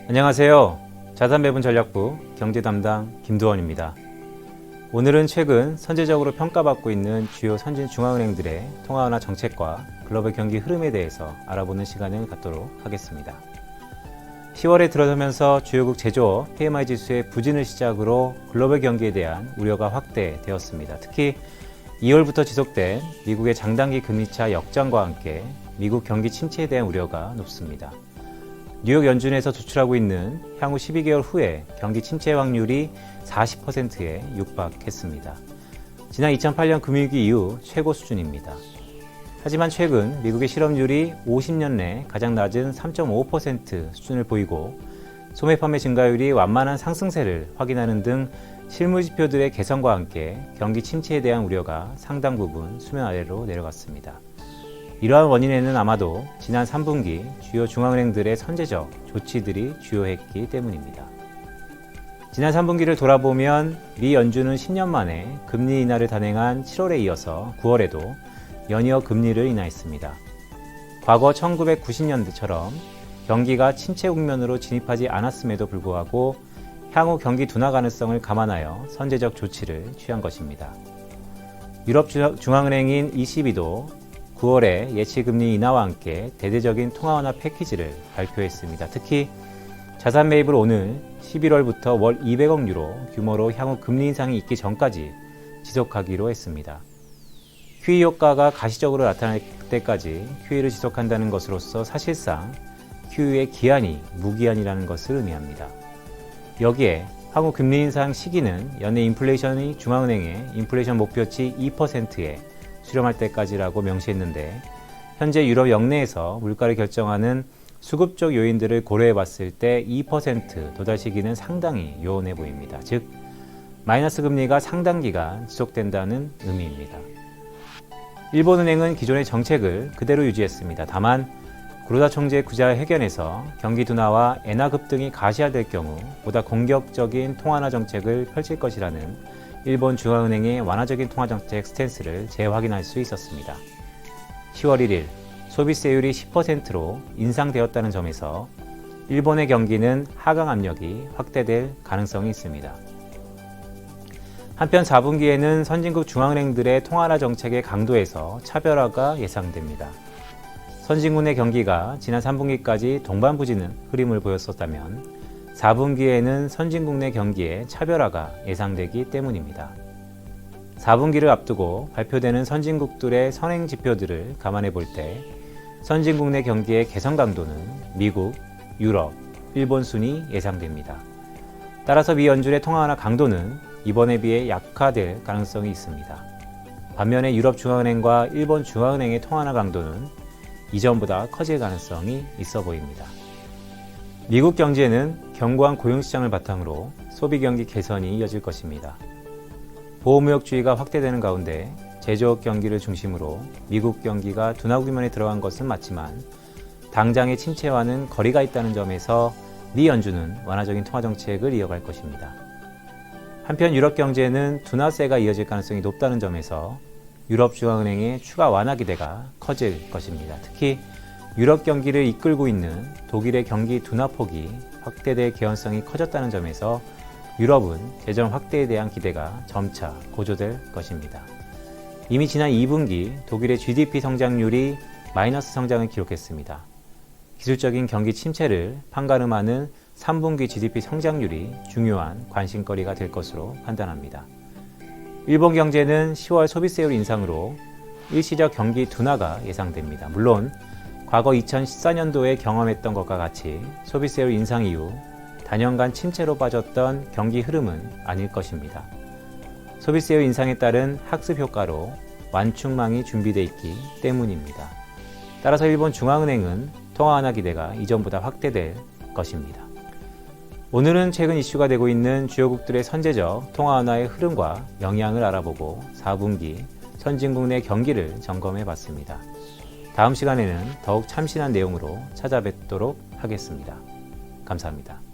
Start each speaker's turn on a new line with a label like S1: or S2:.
S1: 안녕하세요. 자산배분전략부 경제담당 김두원입니다. 오늘은 최근 선제적으로 평가받고 있는 주요 선진 중앙은행들의 통화완화 정책과 글로벌 경기 흐름에 대해서 알아보는 시간을 갖도록 하겠습니다. 10월에 들어서면서 주요국 제조업 PMI 지수의 부진을 시작으로 글로벌 경기에 대한 우려가 확대되었습니다. 특히 2월부터 지속된 미국의 장단기 금리차 역전과 함께 미국 경기 침체에 대한 우려가 높습니다. 뉴욕 연준에서 도출하고 있는 향후 12개월 후에 경기 침체 확률이 40%에 육박했습니다. 지난 2008년 금융위기 이후 최고 수준입니다. 하지만 최근 미국의 실업률이 50년 내 가장 낮은 3.5% 수준을 보이고 소매 판매 증가율이 완만한 상승세를 확인하는 등 실물 지표들의 개선과 함께 경기 침체에 대한 우려가 상당 부분 수면 아래로 내려갔습니다. 이러한 원인에는 아마도 지난 3분기 주요 중앙은행들의 선제적 조치들이 주요했기 때문입니다. 지난 3분기를 돌아보면 미 연준은 10년 만에 금리 인하를 단행한 7월에 이어서 9월에도 연이어 금리를 인하했습니다. 과거 1990년대처럼 경기가 침체 국면으로 진입하지 않았음에도 불구하고 향후 경기 둔화 가능성을 감안하여 선제적 조치를 취한 것입니다. 유럽 중앙은행인 ECB도 9월에 예치금리 인하와 함께 대대적인 통화완화 패키지를 발표했습니다. 특히 자산 매입을 오늘 11월부터 월 200억 유로 규모로 향후 금리 인상이 있기 전까지 지속하기로 했습니다. QE 효과가 가시적으로 나타날 때까지 QE를 지속한다는 것으로서 사실상 QE의 기한이 무기한이라는 것을 의미합니다. 여기에 향후 금리 인상 시기는 연내 인플레이션이 중앙은행의 인플레이션 목표치 2%에 수렴할 때까지라고 명시했는데 현재 유럽 영내에서 물가를 결정하는 수급적 요인들을 고려해 봤을 때 2% 도달 시기는 상당히 요원해 보입니다. 즉 마이너스 금리가 상당 기간 지속된다는 의미입니다. 일본은행은 기존의 정책을 그대로 유지했습니다. 다만 구로다 총재의 기자회견에서 경기 둔화와 엔화 급등이 가시화될 경우 보다 공격적인 통화완화 정책을 펼칠 것이라는 일본 중앙은행의 완화적인 통화정책 스탠스를 재확인할 수 있었습니다. 10월 1일 소비세율이 10%로 인상되었다는 점에서 일본의 경기는 하강 압력이 확대될 가능성이 있습니다. 한편 4분기에는 선진국 중앙은행들의 통화완화 정책의 강도에서 차별화가 예상됩니다. 선진국 내 경기가 지난 3분기까지 동반부진은 흐름을 보였었다면 4분기에는 선진국 내 경기에 차별화가 예상되기 때문입니다. 4분기를 앞두고 발표되는 선진국들의 선행 지표들을 감안해 볼 때 선진국 내 경기의 개선 강도는 미국, 유럽, 일본 순이 예상됩니다. 따라서 미 연준의 통화완화 강도는 이번에 비해 약화될 가능성이 있습니다. 반면에 유럽 중앙은행과 일본 중앙은행의 통화완화 강도는 이전보다 커질 가능성이 있어 보입니다. 미국 경제는 견고한 고용시장을 바탕으로 소비 경기 개선이 이어질 것입니다. 보호무역주의가 확대되는 가운데 제조업 경기를 중심으로 미국 경기가 둔화 국면에 들어간 것은 맞지만 당장의 침체와는 거리가 있다는 점에서 미 연준은 완화적인 통화정책을 이어갈 것입니다. 한편 유럽 경제는 둔화세가 이어질 가능성이 높다는 점에서 유럽 중앙은행의 추가 완화 기대가 커질 것입니다. 특히 유럽 경기를 이끌고 있는 독일의 경기 둔화폭이 확대될 개연성이 커졌다는 점에서 유럽은 재정 확대에 대한 기대가 점차 고조될 것입니다. 이미 지난 2분기 독일의 GDP 성장률이 마이너스 성장을 기록했습니다. 기술적인 경기 침체를 판가름하는 3분기 GDP 성장률이 중요한 관심거리가 될 것으로 판단합니다. 일본 경제는 10월 소비세율 인상으로 일시적 경기 둔화가 예상됩니다. 물론 과거 2014년도에 경험했던 것과 같이 소비세율 인상 이후 단연간 침체로 빠졌던 경기 흐름은 아닐 것입니다. 소비세율 인상에 따른 학습 효과로 완충망이 준비되어 있기 때문입니다. 따라서 일본 중앙은행은 통화완화 기대가 이전보다 확대될 것입니다. 오늘은 최근 이슈가 되고 있는 주요국들의 선제적 통화완화의 흐름과 영향을 알아보고 4분기 선진국 내 경기를 점검해 봤습니다. 다음 시간에는 더욱 참신한 내용으로 찾아뵙도록 하겠습니다. 감사합니다.